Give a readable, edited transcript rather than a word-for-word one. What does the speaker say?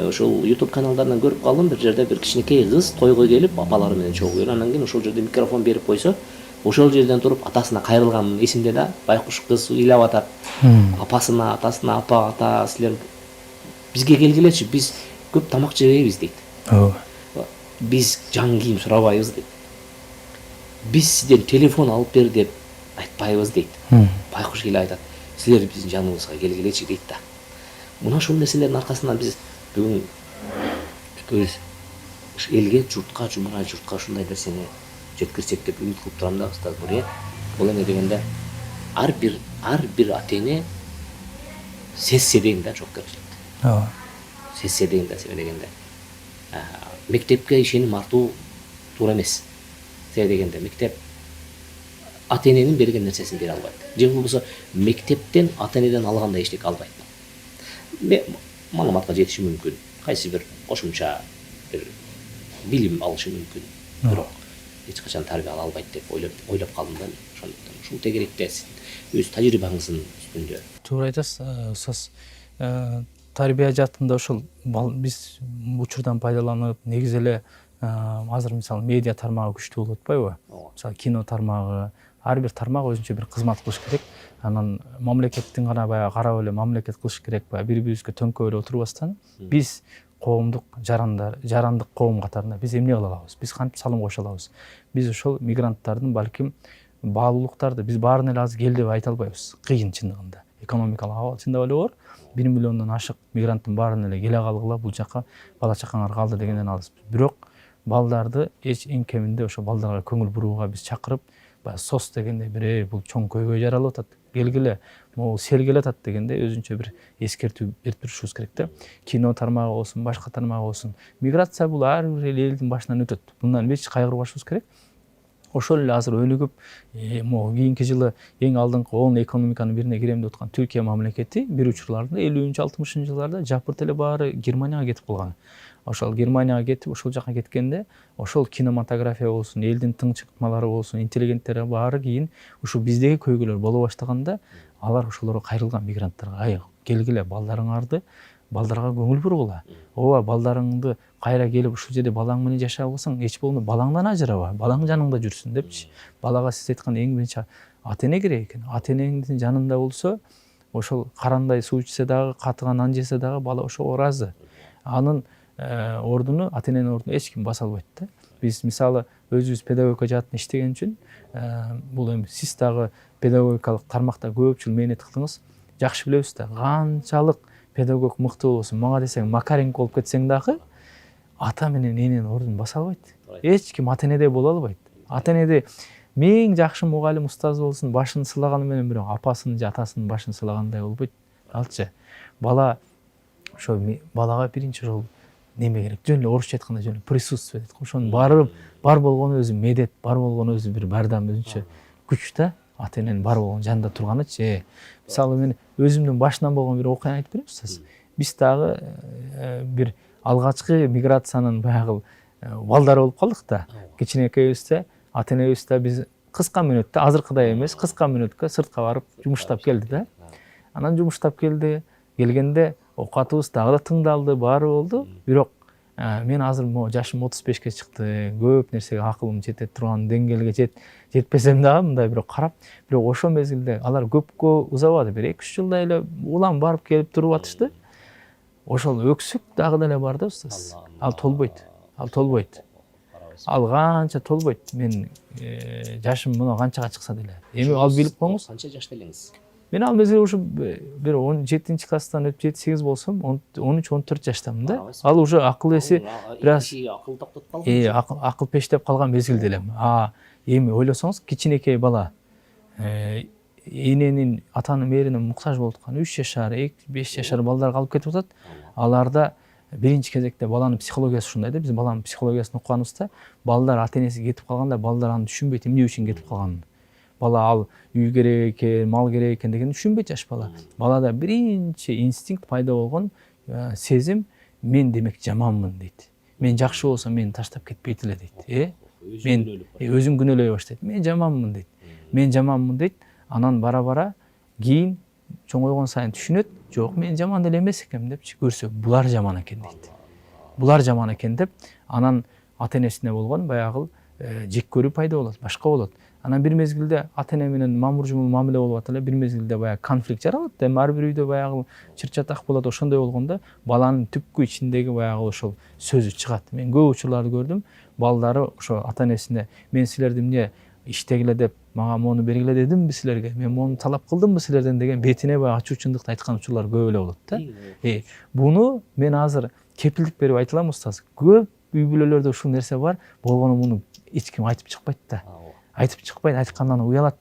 ошол YouTube каналдарынан көрүп калдым, бир жерде бир кичинекей кыз тойго келип апалары менен чогуу көрүп, анан кийин ошол жерде микрофон берип койсо, ошол жерден туруп атасына кайрылган эсимде да. Байкуш кыз ыйлап атат. Апасына, атасына, апа, ата, силер бизге келгилечи, биз көп тамак жебейбиз дейт. Биз жаңы кийим сурабайбыз дейт. Биз сизден телефон алып бер деп айтпайбыз дейт. Байкуш келип айтат, силер биздин жаныбызга келгилечи дейт да. Мына ушул нерселердин аркасынан биз бүгүн өз элге, журтка, жумара журтка ушундай нерсени жеткирсек деп үмүт кылып турам да, устаз Буриет. Бул эме дегенде ар бир ата эне сезсе деген да жоопкерчиликти. Сезсе деген да, себеби дегенде мектепке ишеним артуу туура эмес. Себеби дегенде мектеп ата эненин берген нерсесин бере албайт. Же болбосо мектептен ата энеден алган да эчтеке албайт. Маалыматка жетиши мүмкүн, кайсы бир кошумча бир билим алышы мүмкүн. Бирок эч качан тарбия ала албайт деп ойлоп калдым да. Ошондуктан ушул тегеректе өз тажрыйбаңыздын үстүндө. Туура айтасыз, устаз. Тарбия жаатында ошол биз учурдан пайдаланып, негизи эле азыр мисалы медиа тармагы күчтүү болуп атпайбы? Мисалы кино тармагы, ар бир тармак өзүнчө бир кызмат кылыш керек. Анан мамлекеттин гана баягы карап эле мамлекет кылыш керек, баягы бири-бирибизге төңкө эле отурбастан, биз коомдук жарандык коом катарында биз эмне кыла алабыз? Биз кантип салым кошо алабыз? Биз ошол мигранттардын балким баалуулуктарды биз баарын эле азыр кел деп айта албайбыз. Кыйын чындыгында. Экономикалык абал чындап эле оор. 1 миллиондон ашык мигранттын баарын эле келе калгыла, бул жака бала чакаңар калды дегенден алыс. Бирок балдарды эң кеминде ошо балдарга көңүл бурууга биз чакырып, баягы сос дегенде бир бул чоң көйгөй жаралып атат. Келгиле, могу сел келатат дегенде өзүнчө бир эскертүү берип турушубуз керек да. Кино тармагы болсун, башка тармагы болсун. Миграция бул ар бир элдин башынан өтөт. Bundan эч кайгырбашыбыз керек. Ошол эле азыр өлү көп могу кийинки жылы эң алдыңкы 10 экономиканын бирине кирем деп аткан Түркия мамлекети бир учурларда 50-60 жылдарда жапырт эле баары Германияга кетип калган. Ошол Германияга кетип, ошол жака кеткенде, ошол кинематография болсун, элдин тың чыкмалары болсун, интеллигенттери баары кийин ушу биздеги көйгөйлөр боло баштаганда, алар ошолорго кайрылган мигранттарга, келгиле балдарыңарды, балдарга көңүл бургула. Ооба, балдарыңды кайра келип ушул жерде балаң менен жашап алсаң, эч болмаса балаңдан ажыраба, балаң жаныңда жүрсүн депчи. Балага сиз айткан эң биринчи ата эне керек экен. Ата энеңиздин жанында болсо, ошол карандай суу ичсе дагы, катыган нан жесе дагы бала ошого ыраазы. Анын ордуну, ата эненин ордуну эч ким баса албайт да. Биз мисалы өзүбүз педагогика жаатында иштеген үчүн, бул эми сиз дагы педагогикалык тармакта көп жыл мээнет кылдыңыз. Жакшы билебиз да, канчалык педагог мыкты болсун, мага десең Макаренко болуп кетсең дагы, ата менен эненин ордун баса албайт. Эч ким ата энеде боло албайт. Ата энеде эң жакшы мугалим устаз болсун, башын сылаганы менен бирок апасынын же атасынын башын сылагандай болбойт. Алчы. Бала ошо балага биринчи жолу неме керек? Жөн эле орусча айтканда жөн эле присутствие дейт. Ошонун бар болгону өзү медет, бар болгону өзү бир бардам, өзүнчө күч да. Ата эненин бар болгон жанында турганычы. Мисалы мен өзүмдүн башынан болгон бир окуяны айтып берейин устаз. Биз дагы бир алгачкы миграциянын баягы балдары болуп калдык да. Кичинекейибизде ата энебизде биз кыска мүнөттө, азыркыдай эмес, кыска мүнөткө сыртка барып жумуштап келди да. Анан жумуштап келгенде окуатыбыз дагы да тыңдалды, баары болду. Бирок мен азыр жашым 35-ке чыкты, көп нерсеге акылым жете турган деңгээлге жетпесем дагы мындай бирок карап, бирок ошол мезгилде алар көпкө узабады, бир 2-3 жылдай эле улам барып келип туруп атышты. Ошол өксүк дагы деле бар да устаз. Ал толбойт. Ал канча толбойт. Мен жашым мына канчага чыкса деле. Эми ал билип коңуз. Канча жашта элеңиз? Мен ал мезгилде ушу бир 17-класстан өтүп 7-8 болсом, 13-14 жаштамын да. Ал уже акыл эси бир аз акыл токтоп калган. акыл пештеп калган мезгилде элем. Эми ойлосоңуз, кичинекей бала эненин, атанын мээрине муктаж болуп аткан 3 жашар, 5 жашар балдарга алып кетип атат. Аларда биринчи кезекте баланын психологиясы ушундай да. Биз баланын психологиясын окуганыбызда, балдар ата энеси кетип калганда балдар аны түшүнбөйт, эмне үчүн кетип калганын. Бала ал үй керек экен, мал керек экен дегенди түшүнбөйт жаш бала. Балада биринчи инстинкт пайда болгон сезим, мен демек жаманмын дейт. Мен жакшы болсом мени таштап кетпейт эле дейт. Мен өзүн күнөөлөй баштайт. Мен жаманмын дейт. Анан бара-бара кийин чоңойгон сайын түшүнөт, жок мен жаман деле эмес экенмин депчи, көрсө булар жаман экен дейт. Булар жаман экен деп, анан ата энесине болгон баягы жек көрүү пайда болот, башка болот. Анан бир мезгилде ата эне менен мамуржумул мамиле болуп атат эле, бир мезгилде баягы конфликт жаралат. Эми ар бир үйдө баягы чыр-чатак болот, ошондой болгондо баланын түпкү ичиндеги баягы ошол сөзү чыгат. Мен көп учурларды көрдүм, балдары ошо ата энесине мен силерди эмне иштегиле деп мага мону бергиле дедимби силерге, мен мону талап кылдымбы силерден деген бетине баягы ачуу чындыкты айткан учурлар көп эле болот да. Буну мен азыр кепилдик берип айта алам устаз. Көп үй бүлөлөрдө ушул нерсе бар, болгону муну эч ким айтып чыкпайт да. Айтып чыкпайт, айткандан уялат.